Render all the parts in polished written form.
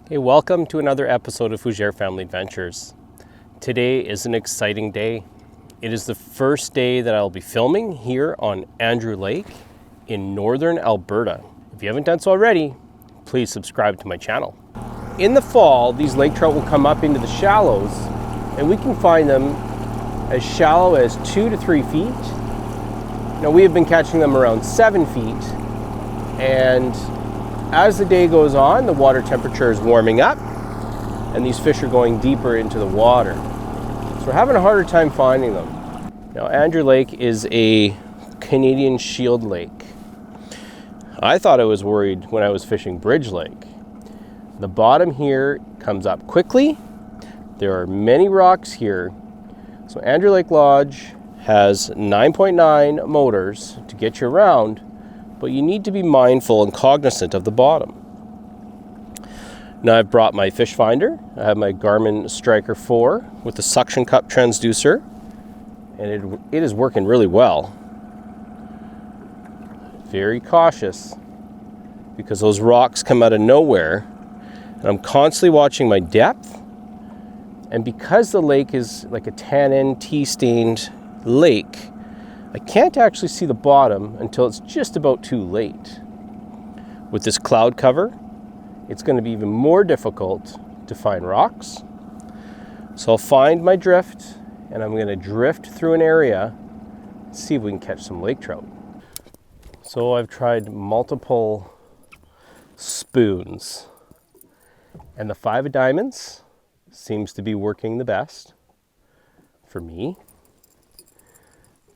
Hey, welcome to another episode of Fougere Family Adventures. Today is an exciting day. It is the first day that I'll be filming here on Andrew Lake in northern Alberta. If you haven't done so already, please subscribe to my channel. In the fall, these lake trout will come up into the shallows and we can find them as shallow as 2 to 3 feet. Now we have been catching them around 7 feet, and as the day goes on, the water temperature is warming up and these fish are going deeper into the water. So we're having a harder time finding them. Now, Andrew Lake is a Canadian Shield lake. I thought I was worried when I was fishing Bridge Lake. The bottom here comes up quickly. There are many rocks here. So Andrew Lake Lodge has 9.9 motors to get you around, but you need to be mindful and cognizant of the bottom. Now I've brought my fish finder. I have my Garmin Striker 4 with the suction cup transducer, and it is working really well. Very cautious because those rocks come out of nowhere, and I'm constantly watching my depth. And because the lake is like a tannin, tea-stained lake, I can't actually see the bottom until it's just about too late. With this cloud cover, it's going to be even more difficult to find rocks. So I'll find my drift and I'm going to drift through an area, see if we can catch some lake trout. So I've tried multiple spoons, and the 5 of diamonds seems to be working the best for me.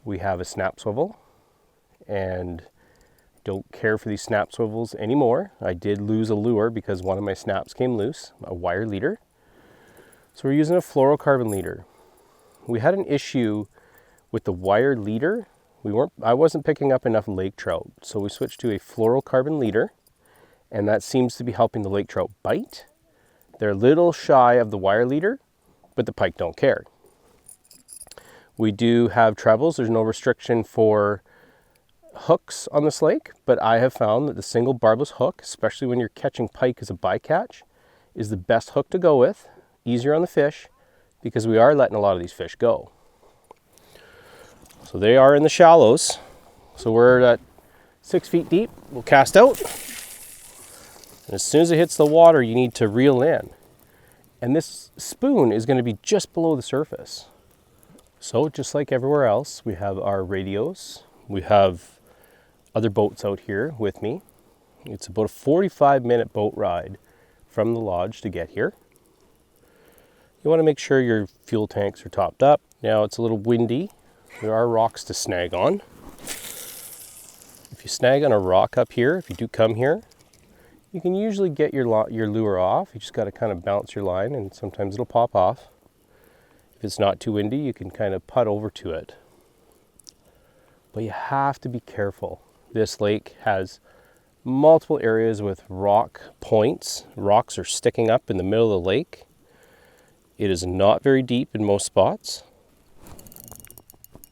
We have a snap swivel and don't care for these snap swivels anymore. I did lose a lure because one of my snaps came loose, a wire leader. So we're using a fluorocarbon leader. We had an issue with the wire leader. I wasn't picking up enough lake trout, so we switched to a fluorocarbon leader, and that seems to be helping the lake trout bite. They're a little shy of the wire leader, but the pike don't care. We do have trebles. There's no restriction for hooks on this lake, but I have found that the single barbless hook, especially when you're catching pike as a bycatch, is the best hook to go with. Easier on the fish because we are letting a lot of these fish go. So they are in the shallows. So we're at 6 feet deep. We'll cast out. And as soon as it hits the water, you need to reel in. And this spoon is going to be just below the surface. So just like everywhere else, we have our radios. We have other boats out here with me. It's about a 45-minute boat ride from the lodge to get here. You want to make sure your fuel tanks are topped up. Now it's a little windy. There are rocks to snag on. If you snag on a rock up here, if you do come here, you can usually get your lure off. You just got to kind of bounce your line and sometimes it'll pop off. If it's not too windy, you can kind of putt over to it. But you have to be careful. This lake has multiple areas with rock points. Rocks are sticking up in the middle of the lake. It is not very deep in most spots.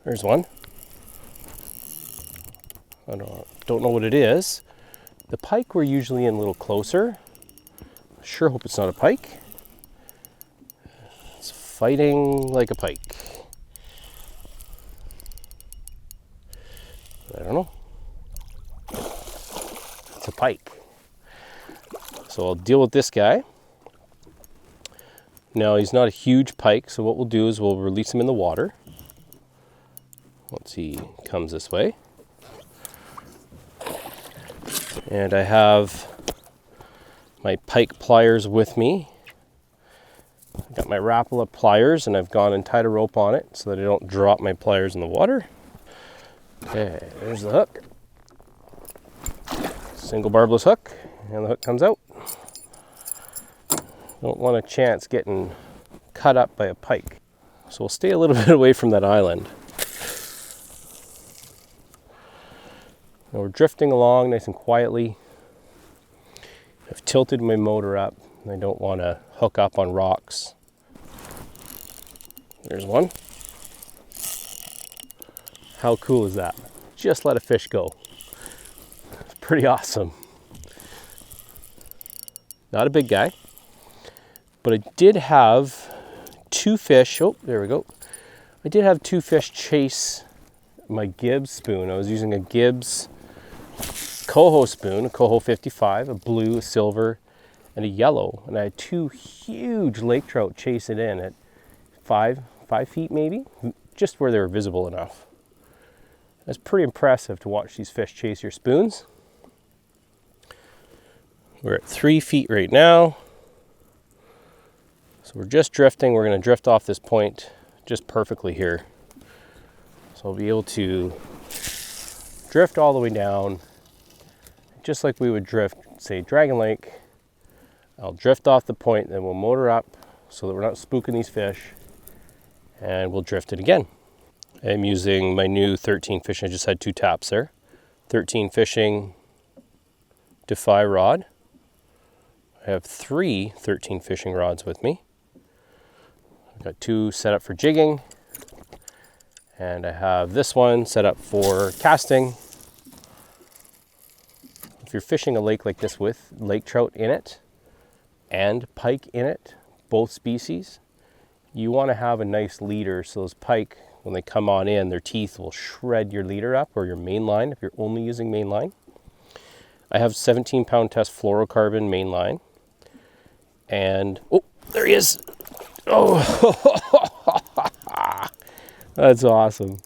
There's one. I don't know what it is. The pike we're usually in a little closer. Sure hope it's not a pike. It's fighting like a pike. I don't know. It's a pike. So I'll deal with this guy. Now he's not a huge pike, so what we'll do is we'll release him in the water once he comes this way. And I have my pike pliers with me. I've got my Rapala pliers and I've gone and tied a rope on it so that I don't drop my pliers in the water. Okay, there's the hook. Single barbless hook, and the hook comes out. Don't want a chance getting cut up by a pike. So we'll stay a little bit away from that island. Now we're drifting along nice and quietly. I've tilted my motor up. I don't want to hook up on rocks. There's one. How cool is that? Just let a fish go. It's pretty awesome. Not a big guy. But I did have two fish. Oh, there we go. I did have two fish chase my Gibbs spoon. I was using a Gibbs coho spoon, a coho 55, a blue, a silver, and a yellow. And I had two huge lake trout chase it in at 5 feet maybe, just where they were visible enough. It's pretty impressive to watch these fish chase your spoons. We're at 3 feet right now. So we're just drifting. We're going to drift off this point just perfectly here. So I'll be able to drift all the way down, just like we would drift, say, Dragon Lake. I'll drift off the point, then we'll motor up so that we're not spooking these fish, and we'll drift it again. I'm using my new 13 fishing. I just had 2 taps there. 13 fishing Defy rod. I have 3 13 fishing rods with me. I've got 2 set up for jigging, and I have this one set up for casting. If you're fishing a lake like this with lake trout in it and pike in it, both species, you want to have a nice leader so those pike, when they come on in, their teeth will shred your leader up, or your main line if you're only using main line. I have 17-pound test fluorocarbon main line. And, oh, there he is. Oh, that's awesome.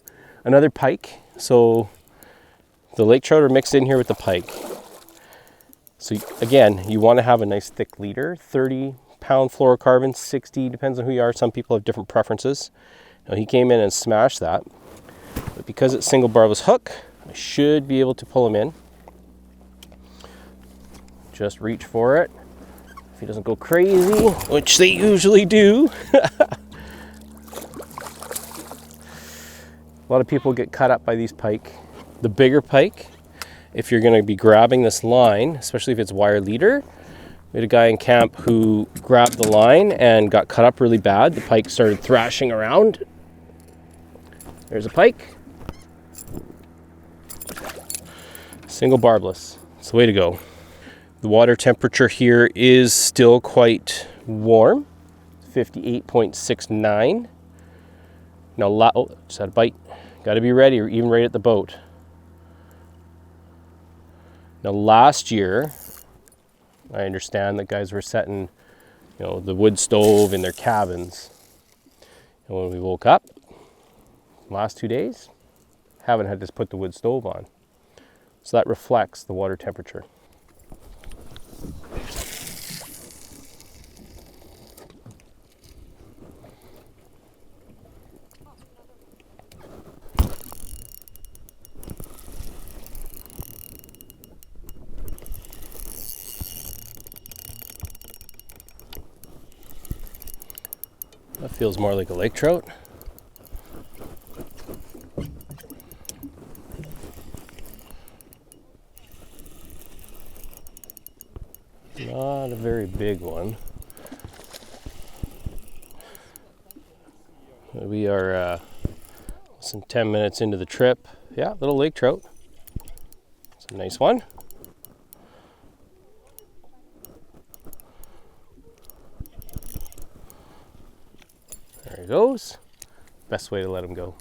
Another pike. So the lake trout are mixed in here with the pike. So again, you want to have a nice thick leader, 30-pound fluorocarbon, 60, depends on who you are. Some people have different preferences. Now, he came in and smashed that, but because it's single barbless hook, I should be able to pull him in. Just reach for it. If he doesn't go crazy, which they usually do. A lot of people get cut up by these pike. The bigger pike, if you're going to be grabbing this line, especially if it's wire leader, we had a guy in camp who grabbed the line and got cut up really bad. The pike started thrashing around. There's a pike. Single barbless. It's the way to go. The water temperature here is still quite warm, 58.69. Now, oh, just had a bite. Got to be ready, or even right at the boat. Now, last year, I understand that guys were setting, the wood stove in their cabins. And when we woke up, last 2 days, haven't had to put the wood stove on. So that reflects the water temperature. That feels more like a lake trout. Not a very big one. We are less than 10 minutes into the trip. Yeah, little lake trout. It's a nice one. There he goes. Best way to let him go.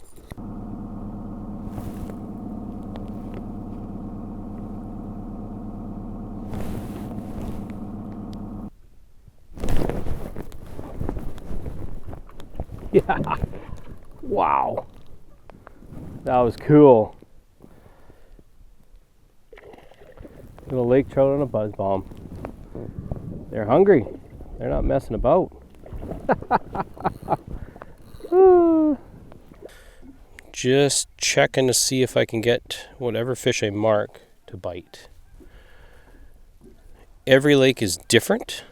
Yeah. Wow. That was cool. Little lake trout on a buzz bomb. They're hungry. They're not messing about. Just checking to see if I can get whatever fish I mark to bite. Every lake is different.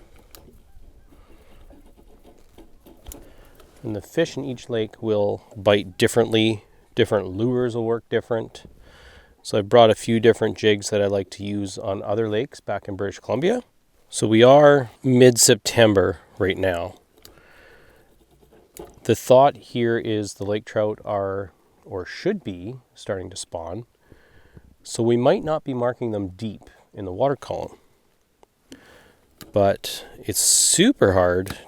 And the fish in each lake will bite differently. Different lures will work different. So I brought a few different jigs that I like to use on other lakes back in British Columbia. So we are mid-September right now. The thought here is the lake trout are, or should be, starting to spawn. So we might not be marking them deep in the water column. But it's super hard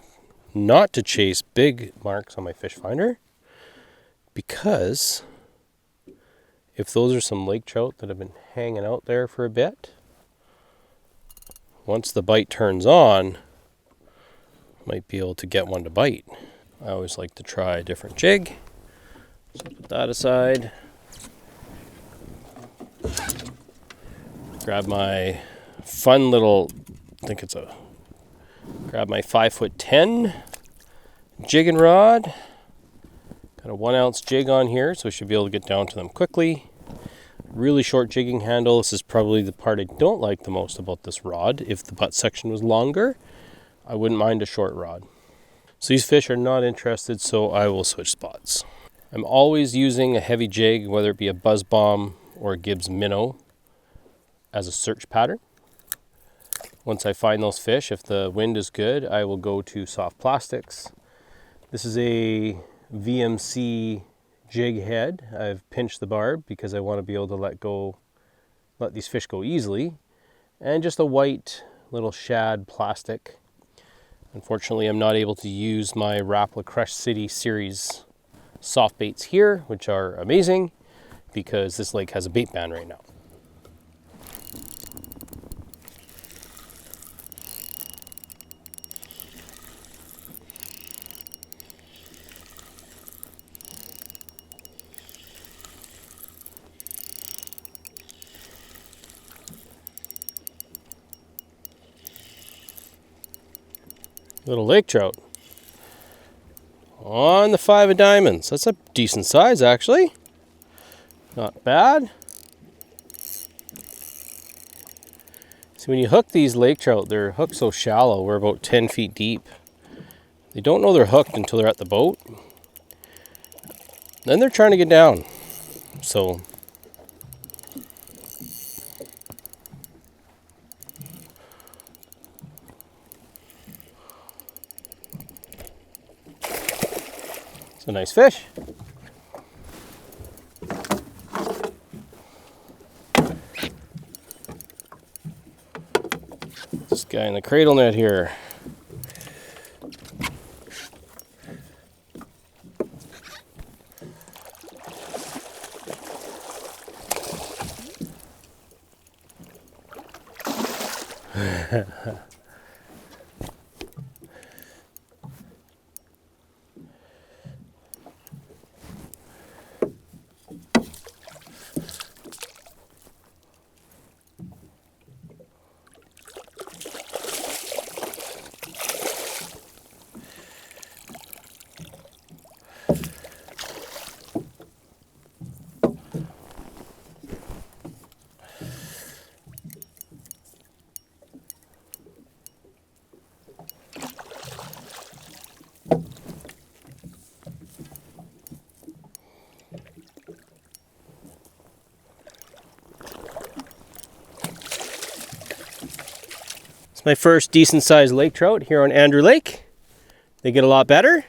not to chase big marks on my fish finder, because if those are some lake trout that have been hanging out there for a bit, once the bite turns on, might be able to get one to bite. I always like to try a different jig. So put that aside. Grab my fun little, grab my 5'10" jigging rod. Got a 1 ounce jig on here, so I should be able to get down to them quickly. Really short jigging handle. This is probably the part I don't like the most about this rod. If the butt section was longer, I wouldn't mind a short rod. So these fish are not interested, so I will switch spots. I'm always using a heavy jig, whether it be a Buzz Bomb or a Gibbs Minnow, as a search pattern. Once I find those fish, if the wind is good, I will go to soft plastics. This is a VMC jig head. I've pinched the barb because I want to be able to let these fish go easily. And just a white little shad plastic. Unfortunately, I'm not able to use my Rapala Crush City series soft baits here, which are amazing because this lake has a bait ban right now. Little lake trout on the 5 of diamonds. That's a decent size, actually. Not bad. See, when you hook these lake trout, they're hooked so shallow. We're about 10 feet deep. They don't know they're hooked until they're at the boat. Then they're trying to get down. So it's a nice fish. This guy in the cradle net here. It's my first decent sized lake trout here on Andrew Lake. They get a lot better. If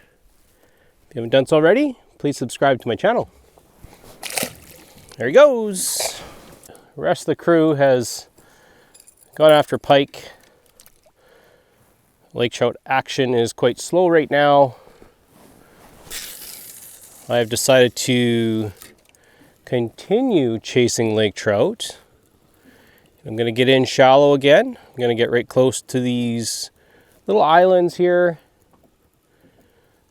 you haven't done so already, please subscribe to my channel. There he goes. The rest of the crew has gone after pike. Lake trout action is quite slow right now. I've decided to continue chasing lake trout. I'm going to get in shallow again. I'm going to get right close to these little islands here.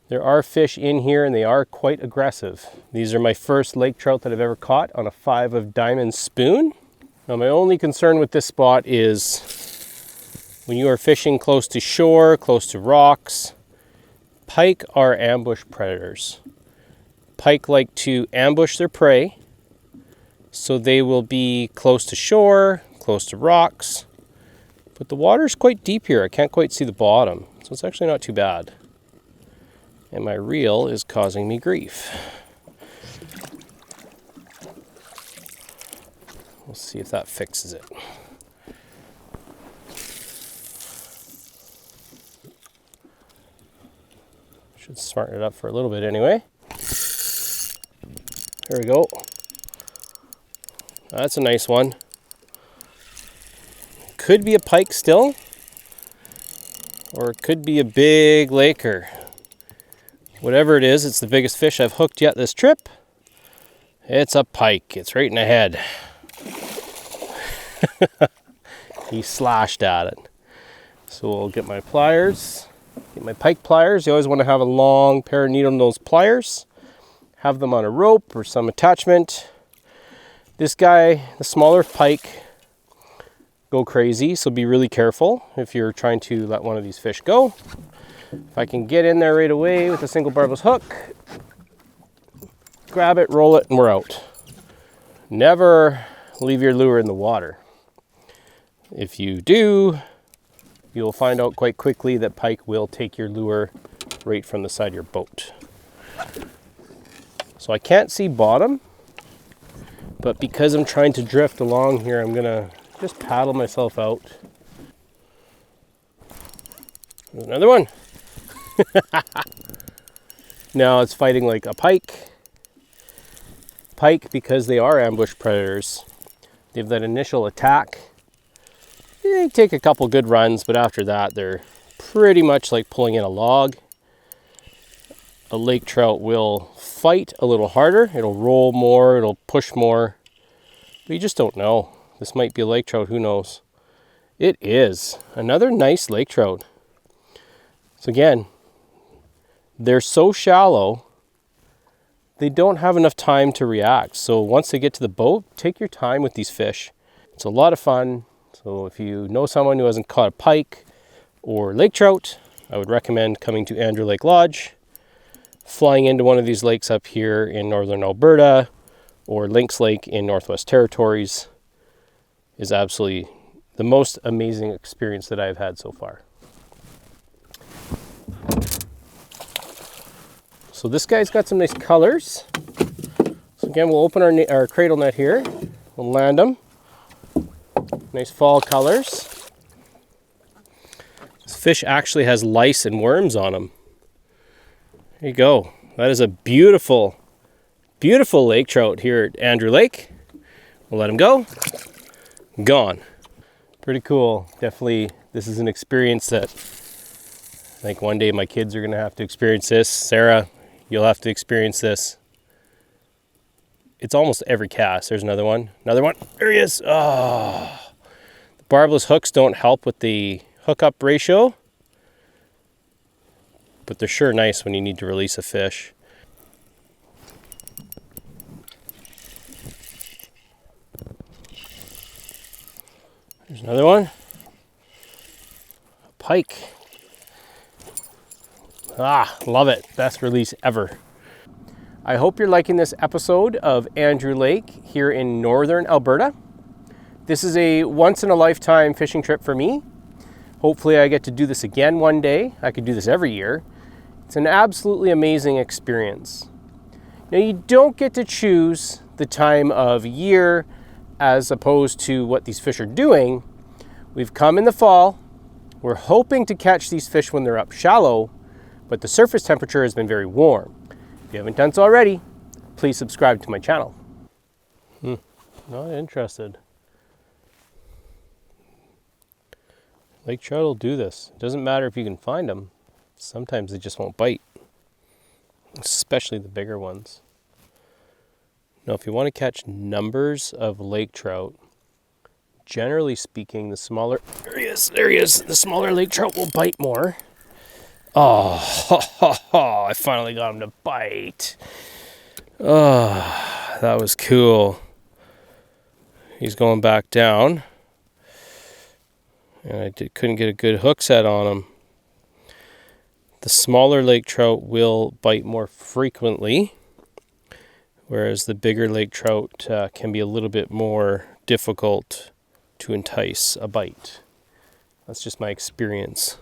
There are fish in here and they are quite aggressive. These are my first lake trout that I've ever caught on a 5 of diamond spoon. Now my only concern with this spot is when you are fishing close to shore, close to rocks, pike are ambush predators. Pike like to ambush their prey, so they will be close to shore, close to rocks, but the water is quite deep here. I can't quite see the bottom, so it's actually not too bad. And my reel is causing me grief. We'll see if that fixes it. Should smarten it up for a little bit anyway. There we go. That's a nice one. Could be a pike still. or it could be a big laker. Whatever it is, it's the biggest fish I've hooked yet this trip. It's a pike. It's right in the head. He slashed at it. So we'll get my pliers, get my pike pliers. You always want to have a long pair of needle nose pliers. Have them on a rope or some attachment. This guy, the smaller pike, go crazy, so be really careful if you're trying to let one of these fish go. If I can get in there right away with a single barbless hook, grab it, roll it, and we're out. Never leave your lure in the water. If you do, you'll find out quite quickly that pike will take your lure right from the side of your boat. So I can't see bottom, but because I'm trying to drift along here, I'm gonna just paddle myself out. There's another one. Now it's fighting like a pike. Pike, because they are ambush predators, they have that initial attack. They take a couple good runs, but after that, they're pretty much like pulling in a log. A lake trout will fight a little harder. It'll roll more, it'll push more. But you just don't know. This might be a lake trout, who knows? It is. Another nice lake trout. So again, they're so shallow, they don't have enough time to react. So once they get to the boat, take your time with these fish. It's a lot of fun. So if you know someone who hasn't caught a pike or lake trout, I would recommend coming to Andrew Lake Lodge, flying into one of these lakes up here in northern Alberta, or Lynx Lake in Northwest Territories is absolutely the most amazing experience that I've had so far. So this guy's got some nice colors. So again, we'll open our cradle net here. We'll land them. Nice fall colors. This fish actually has lice and worms on him. There you go. That is a beautiful, beautiful lake trout here at Andrew Lake. We'll let him go. Gone. Pretty cool. Definitely, this is an experience that I think one day my kids are going to have to experience this. Sarah, you'll have to experience this. It's almost every cast. There's another one. Another one. There he is. Oh. The barbless hooks don't help with the hookup ratio, but they're sure nice when you need to release a fish. There's another one. A pike. Ah, love it. Best release ever. I hope you're liking this episode of Andrew Lake here in northern Alberta. This is a once-in-a-lifetime fishing trip for me. Hopefully I get to do this again one day. I could do this every year. It's an absolutely amazing experience. Now, you don't get to choose the time of year as opposed to what these fish are doing. We've come in the fall. We're hoping to catch these fish when they're up shallow, but the surface temperature has been very warm. If you haven't done so already, please subscribe to my channel. Not interested. Lake trout will do this. It doesn't matter if you can find them. Sometimes they just won't bite, especially the bigger ones. Now, if you want to catch numbers of lake trout, generally speaking, the smaller, there he is, the smaller lake trout will bite more. Oh, I finally got him to bite. Oh, that was cool. He's going back down. And I couldn't get a good hook set on him. The smaller lake trout will bite more frequently, whereas the bigger lake trout can be a little bit more difficult to entice a bite. That's just my experience.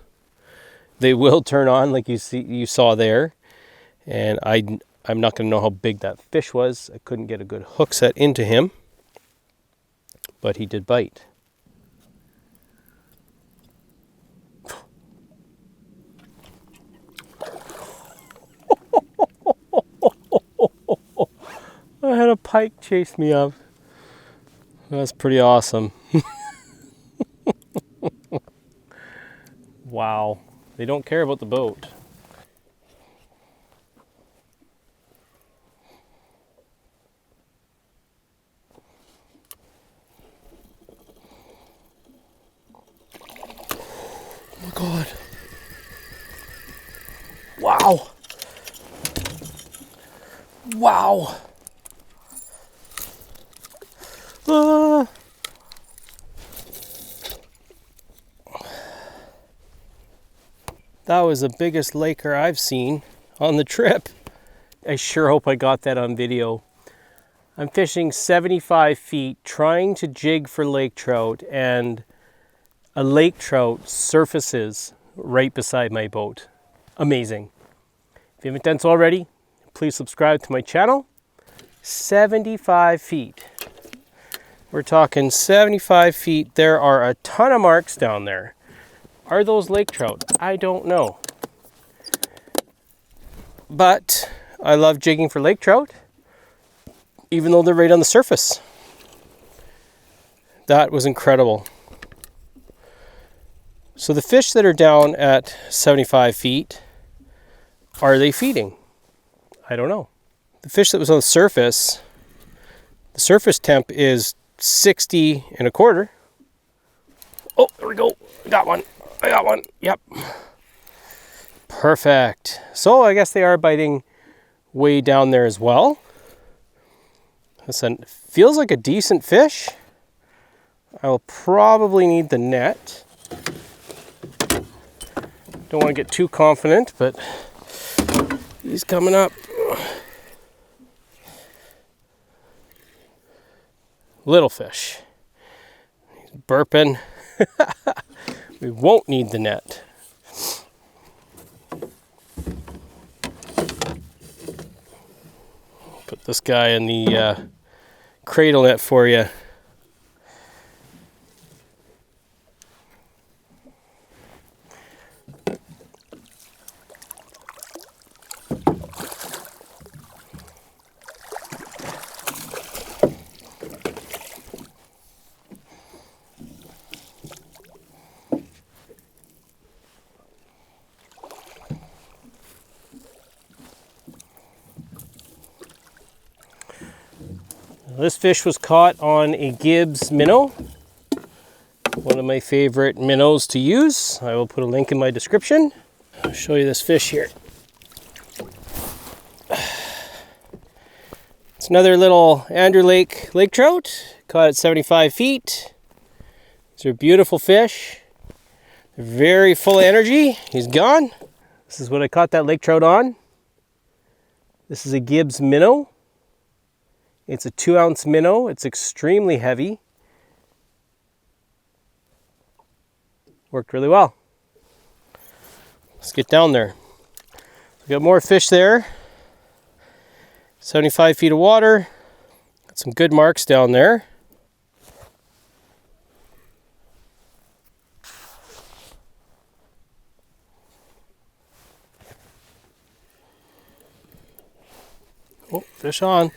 They will turn on, like you saw there, and I'm not going to know how big that fish was. I couldn't get a good hook set into him, but he did bite. I had a pike chase me up. That's pretty awesome. Wow. They don't care about the boat. Oh my God. Wow. Wow. That was the biggest laker I've seen on the trip. I sure hope I got that on video. I'm fishing 75 feet, trying to jig for lake trout, and a lake trout surfaces right beside my boat. Amazing. If you haven't done so already, please subscribe to my channel. 75 feet. We're talking 75 feet. There are a ton of marks down there. Are those lake trout? I don't know. But I love jigging for lake trout, even though they're right on the surface. That was incredible. So the fish that are down at 75 feet, are they feeding? I don't know. The fish that was on the surface temp is 60 and a quarter. Oh, there we go. I got one. Yep. Perfect. So I guess they are biting way down there as well. Listen, feels like a decent fish. I will probably need the net. Don't want to get too confident, but he's coming up. Little fish. He's burping. We won't need the net. Put this guy in the cradle net for you. This fish was caught on a Gibbs minnow, one of my favorite minnows to use. I will put a link in my description. I'll show you this fish here. It's another little Andrew Lake lake trout, caught at 75 feet. These are beautiful fish. They're very full of energy. He's gone. This is what I caught that lake trout on. This is a Gibbs minnow. It's a 2-ounce minnow. It's extremely heavy. Worked really well. Let's get down there. We got more fish there. 75 feet of water. Got some good marks down there. Oh, fish on.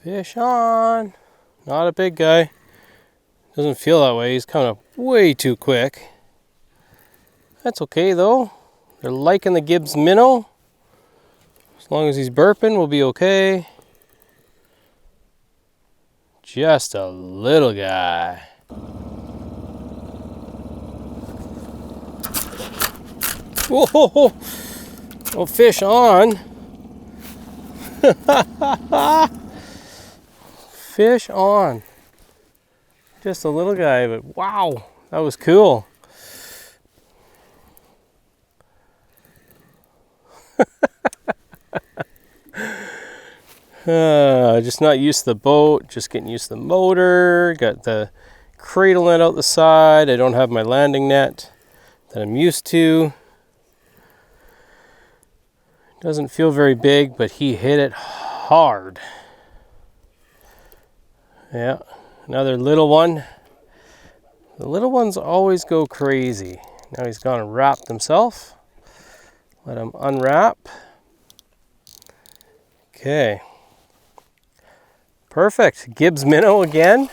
Fish on. Not a big guy. Doesn't feel that way. He's kind of way too quick. That's okay though. They're liking the Gibbs minnow. As long as he's burping, we'll be okay. Just a little guy. Whoa! Oh, fish on. Fish on. Just a little guy, but wow, that was cool. Just not used to the boat, just getting used to the motor. Got the cradle net out the side. I don't have my landing net that I'm used to. Doesn't feel very big, but he hit it hard. Yeah, another little one. The little ones always go crazy. Now he's gone and wrapped himself. Let him unwrap. Okay. Perfect. Gibbs minnow again.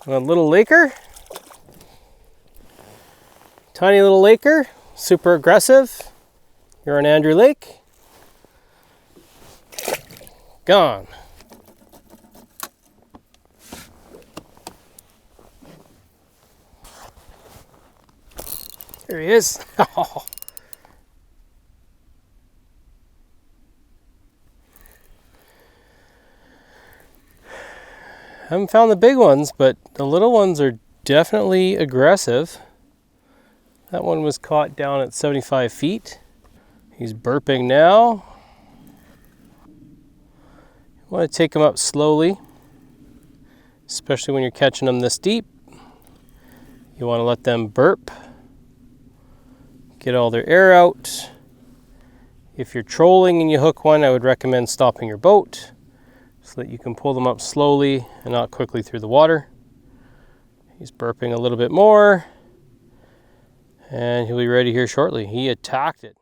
A little laker. Tiny little laker, super aggressive. You're on Andrew Lake. Gone. There he is. Haven't found the big ones, but the little ones are definitely aggressive. That one was caught down at 75 feet. He's burping now. You want to take him up slowly, especially when you're catching them this deep. You want to let them burp, get all their air out. If you're trolling and you hook one, I would recommend stopping your boat so that you can pull them up slowly and not quickly through the water. He's burping a little bit more, and he'll be ready here shortly. He attacked it.